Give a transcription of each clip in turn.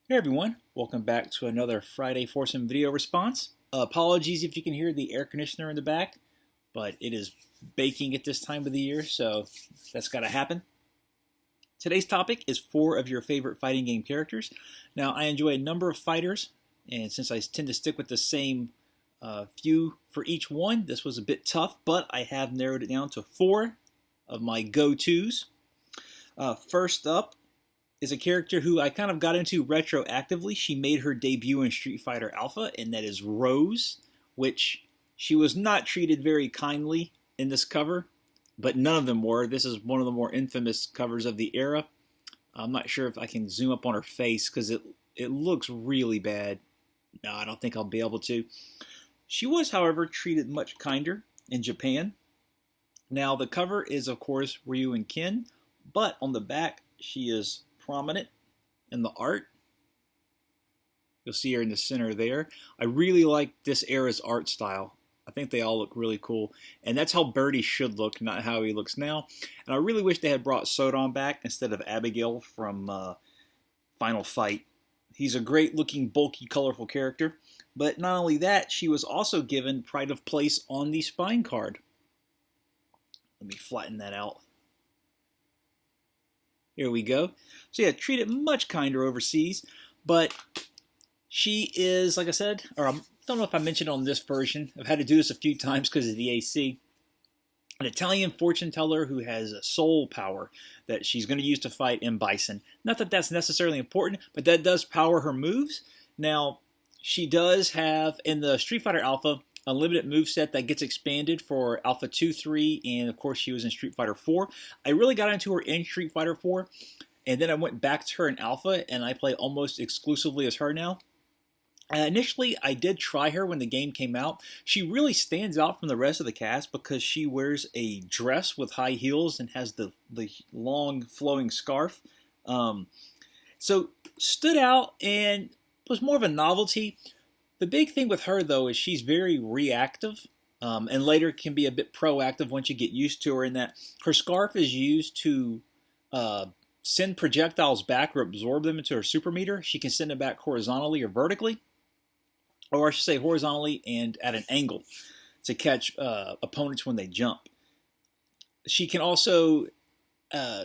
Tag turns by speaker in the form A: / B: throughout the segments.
A: Hey everyone, welcome back to another Friday Foursome video response. Apologies if you can hear the air conditioner in the back, but it is baking at this time of the year, so that's got to happen. Today's topic is 4 of your favorite fighting game characters. Now, I enjoy a number of fighters, and since I tend to stick with the same few for each one, this was a bit tough, but I have narrowed it down to 4 of my go-tos. First up is a character who I kind of got into retroactively. She made her debut in Street Fighter Alpha, and that is Rose, which she was not treated very kindly in this cover, but none of them were. This is one of the more infamous covers of the era. I'm not sure if I can zoom up on her face because it looks really bad. No, I don't think I'll be able to. She was, however, treated much kinder in Japan. Now, the cover is, of course, Ryu and Ken, but on the back, she is prominent in the art. You'll see her in the center there. I really like this era's art style. I think they all look really cool. And that's how Birdie should look, not how he looks now. And I really wish they had brought Sodom back instead of Abigail from Final Fight. He's a great looking, bulky, colorful character. But not only that, she was also given pride of place on the spine card. Let me flatten that out. Here we go. So yeah, treated much kinder overseas, but she is, like I said, or I don't know if I mentioned on this version, I've had to do this a few times because of the AC, an Italian fortune teller who has a soul power that she's going to use to fight M. Bison. Not that that's necessarily important, but that does power her moves. Now, she does have, in the Street Fighter Alpha, a limited moveset that gets expanded for Alpha 2, 3, and of course she was in Street Fighter 4. I really got into her in Street Fighter 4, and then I went back to her in Alpha, and I play almost exclusively as her now. Initially, I did try her when the game came out. She really stands out from the rest of the cast because she wears a dress with high heels and has the long flowing scarf. So stood out and was more of a novelty. The big thing with her, though, is she's very reactive, and later can be a bit proactive once you get used to her, in that her scarf is used to send projectiles back or absorb them into her super meter. She can send them back horizontally or vertically, or I should say horizontally and at an angle to catch opponents when they jump. She can also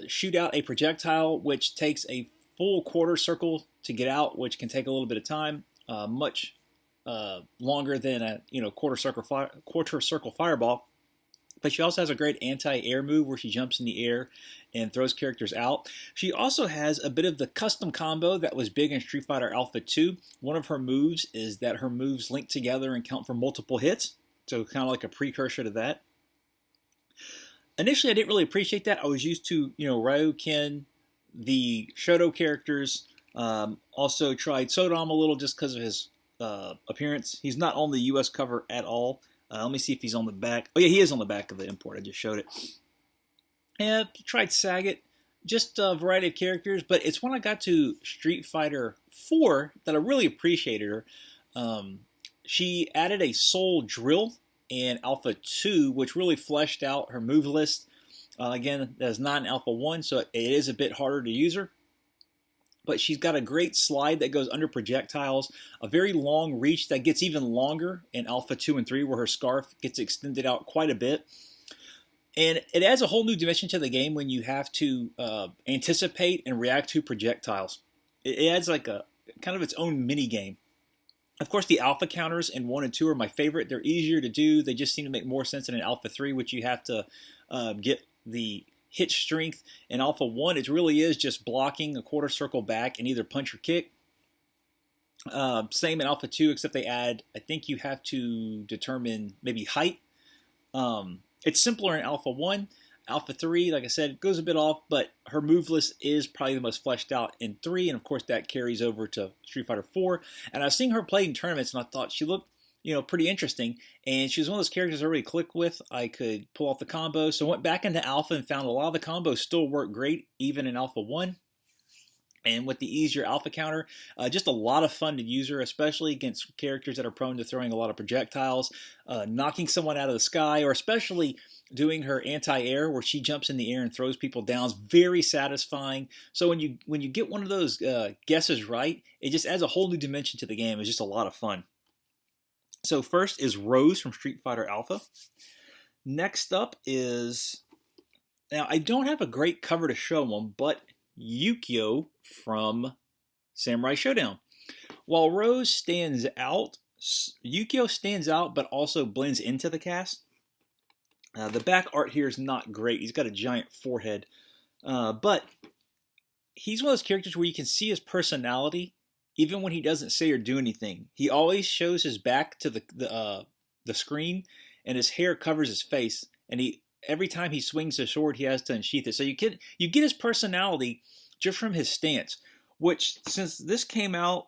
A: shoot out a projectile which takes a full quarter circle to get out, which can take a little bit of time, much longer than a quarter circle fireball. But she also has a great anti-air move where she jumps in the air and throws characters out. She also has a bit of the custom combo that was big in Street Fighter Alpha 2. One of her moves is that her moves link together and count for multiple hits, so kind of like a precursor to that. Initially, I didn't really appreciate that. I was used to, Ryu, Ken, the Shoto characters. Also tried Sodom a little just because of his appearance. He's not on the US cover at all. Let me see if he's on the back. Oh yeah, he is on the back of the import. I just showed it. And tried Sagat. Just a variety of characters, but it's when I got to Street Fighter 4 that I really appreciated her. She added a soul drill in Alpha 2, which really fleshed out her move list. Again, that's not in Alpha 1, so it is a bit harder to use her. But she's got a great slide that goes under projectiles, a very long reach that gets even longer in Alpha 2 and 3, where her scarf gets extended out quite a bit. And it adds a whole new dimension to the game when you have to anticipate and react to projectiles. It adds like a kind of its own mini game. Of course, the alpha counters in 1 and 2 are my favorite. They're easier to do. They just seem to make more sense in an Alpha 3, which you have to get the hit strength. In Alpha 1, it really is just blocking a quarter circle back and either punch or kick. Same in Alpha 2, except they add, I think you have to determine maybe height. It's simpler in Alpha 1. Alpha 3, like I said, goes a bit off, but her move list is probably the most fleshed out in 3, and of course that carries over to Street Fighter 4. And I was seeing her play in tournaments, and I thought she looked pretty interesting. And she was one of those characters I really clicked with. I could pull off the combo. So I went back into Alpha and found a lot of the combos still work great, even in Alpha 1. And with the easier alpha counter, just a lot of fun to use her, especially against characters that are prone to throwing a lot of projectiles, knocking someone out of the sky, or especially doing her anti-air where she jumps in the air and throws people down is very satisfying. So when you get one of those guesses right, it just adds a whole new dimension to the game. It's just a lot of fun. So first is Rose from Street Fighter Alpha. Next up is, now I don't have a great cover to show them, but Yukio from Samurai Showdown. While Rose stands out, Yukio stands out but also blends into the cast. The back art here is not great. He's got a giant forehead, but he's one of those characters where you can see his personality even when he doesn't say or do anything. He always shows his back to the screen, and his hair covers his face, and every time he swings his sword, he has to unsheath it. So you get his personality just from his stance, which, since this came out,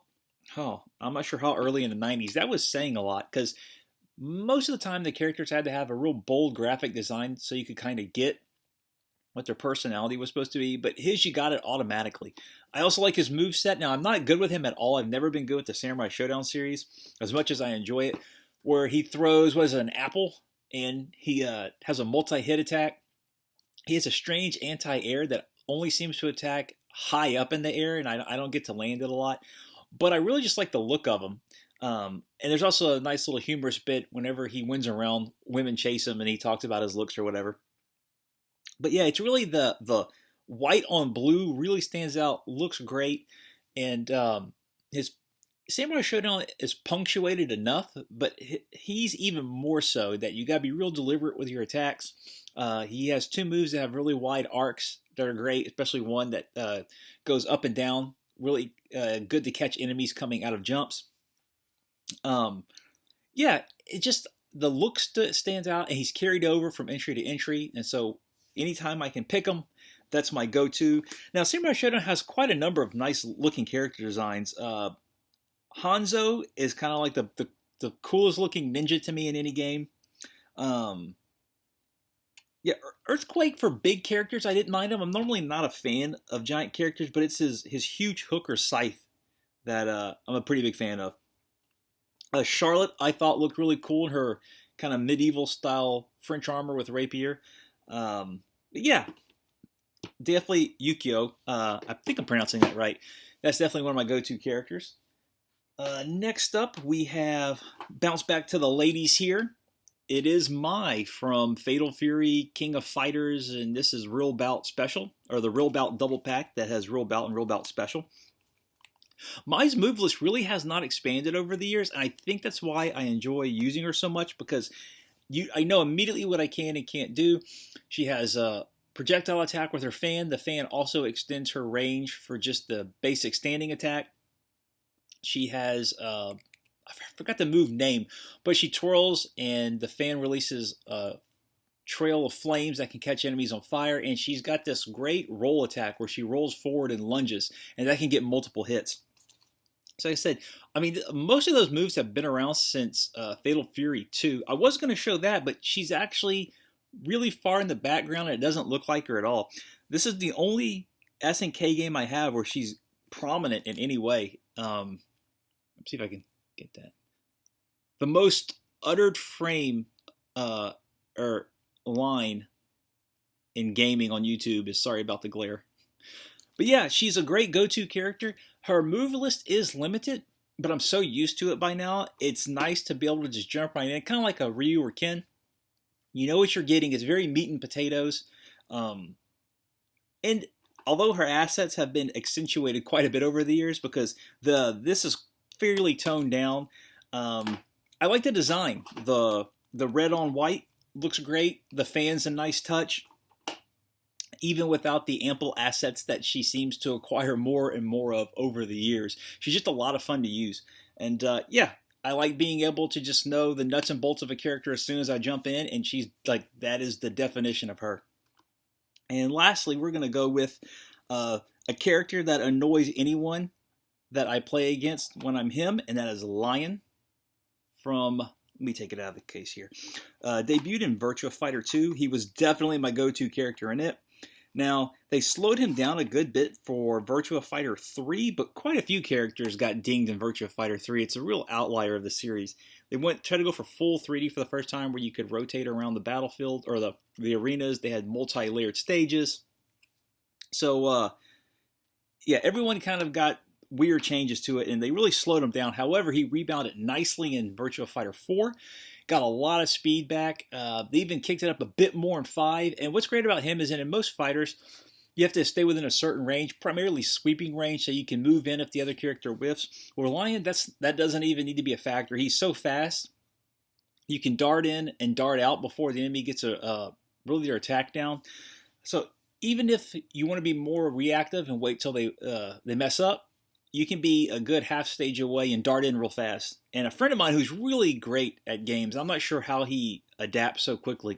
A: I'm not sure how early in the 90s, that was saying a lot, because most of the time the characters had to have a real bold graphic design so you could kind of get what their personality was supposed to be, but his, you got it automatically. I also like his moveset. Now, I'm not good with him at all. I've never been good with the Samurai Showdown series, as much as I enjoy it, where he throws, what is it, an apple, and he has a multi-hit attack. He has a strange anti-air that only seems to attack high up in the air, and I don't get to land it a lot. But I really just like the look of him. And there's also a nice little humorous bit whenever he wins around, women chase him, and he talks about his looks or whatever. But yeah, it's really the white on blue really stands out, looks great, and his Samurai Showdown is punctuated enough, but he's even more so that you got to be real deliberate with your attacks. He has two moves that have really wide arcs that are great, especially one that goes up and down, really good to catch enemies coming out of jumps. Yeah, it just, the look stands out, and he's carried over from entry to entry, and so anytime I can pick him, that's my go-to. Now, Samurai Showdown has quite a number of nice-looking character designs. Hanzo is kind of like the coolest-looking ninja to me in any game. Yeah, Earthquake for big characters, I didn't mind him. I'm normally not a fan of giant characters, but it's his huge hook or scythe that I'm a pretty big fan of. Charlotte, I thought, looked really cool in her kind of medieval-style French armor with rapier. Yeah, definitely Yukio. I think I'm pronouncing that right. That's definitely one of my go-to characters. Next up, we have, bounce back to the ladies here. It is Mai from Fatal Fury, King of Fighters, and this is Real Bout Special, or the Real Bout Double Pack that has Real Bout and Real Bout Special. Mai's move list really has not expanded over the years, and I think that's why I enjoy using her so much, because I know immediately what I can and can't do. She has a projectile attack with her fan. The fan also extends her range for just the basic standing attack. She has, I forgot the move name, but she twirls and the fan releases a trail of flames that can catch enemies on fire. And she's got this great roll attack where she rolls forward and lunges, and that can get multiple hits. So like I said, I mean, most of those moves have been around since Fatal Fury 2. I was going to show that, but she's actually really far in the background, and it doesn't look like her at all. This is the only SNK game I have where she's prominent in any way. Let's see if I can get that. The most uttered frame or line in gaming on YouTube is, sorry about the glare. But yeah, she's a great go-to character. Her move list is limited, but I'm so used to it by now. It's nice to be able to just jump right in, kind of like a Ryu or Ken. You know what you're getting. It's very meat and potatoes. And although her assets have been accentuated quite a bit over the years, because this is fairly toned down, I like the design. The red on white looks great. The fan's a nice touch, even without the ample assets that she seems to acquire more and more of over the years. She's just a lot of fun to use. And yeah, I like being able to just know the nuts and bolts of a character as soon as I jump in, and she's like, that is the definition of her. And lastly, we're going to go with a character that annoys anyone that I play against when I'm him, and that is Lion from, let me take it out of the case here. Debuted in Virtua Fighter 2. He was definitely my go-to character in it. Now, they slowed him down a good bit for Virtua Fighter 3, but quite a few characters got dinged in Virtua Fighter 3. It's a real outlier of the series. They tried to go for full 3D for the first time, where you could rotate around the battlefield or the arenas. They had multi-layered stages. So, yeah, everyone kind of got weird changes to it, and they really slowed him down. However, he rebounded nicely in Virtua Fighter 4, got a lot of speed back. They even kicked it up a bit more in 5. And what's great about him is that in most fighters, you have to stay within a certain range, primarily sweeping range, so you can move in if the other character whiffs. Or Lion, that doesn't even need to be a factor. He's so fast, you can dart in and dart out before the enemy gets really their attack down. So even if you want to be more reactive and wait till they mess up, you can be a good half stage away and dart in real fast. And a friend of mine who's really great at games, I'm not sure how he adapts so quickly.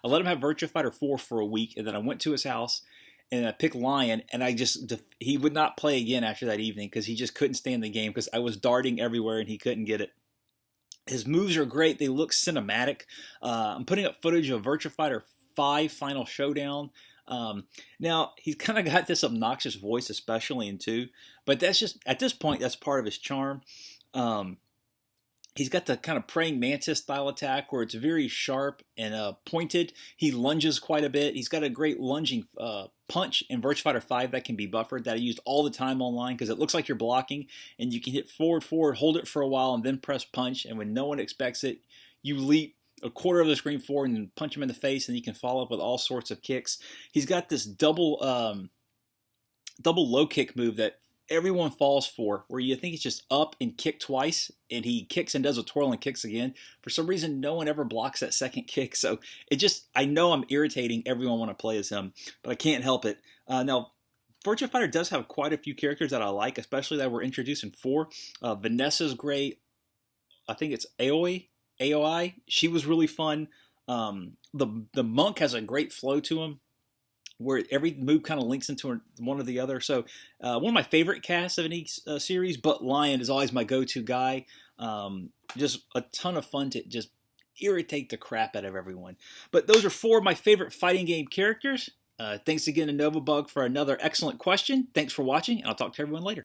A: I let him have Virtua Fighter 4 for a week, and then I went to his house and I picked Lion, and he would not play again after that evening because he just couldn't stand the game because I was darting everywhere and he couldn't get it. His moves are great. They look cinematic. I'm putting up footage of Virtua Fighter 5 Final Showdown. Now, he's kind of got this obnoxious voice, especially in 2, but that's just, at this point, that's part of his charm. He's got the kind of praying mantis style attack where it's very sharp and pointed. He lunges quite a bit. He's got a great lunging punch in Virtua Fighter 5 that can be buffered, that I used all the time online because it looks like you're blocking, and you can hit forward, hold it for a while, and then press punch, and when no one expects it, you leap a quarter of the screen forward and punch him in the face, and you can follow up with all sorts of kicks. He's got this double low kick move that everyone falls for, where you think it's just up and kick twice, and he kicks and does a twirl and kicks again. For some reason, no one ever blocks that second kick, so I know I'm irritating everyone when I play as him, but I can't help it. Now, Virtua Fighter does have quite a few characters that I like, especially that were introduced in 4. Vanessa's great. I think it's AOI, she was really fun. The monk has a great flow to him, where every move kind of links into one or the other. So one of my favorite casts of any series, but Lion is always my go-to guy. Just a ton of fun to just irritate the crap out of everyone. But those are 4 of my favorite fighting game characters. Thanks again to NovaBug for another excellent question. Thanks for watching, and I'll talk to everyone later.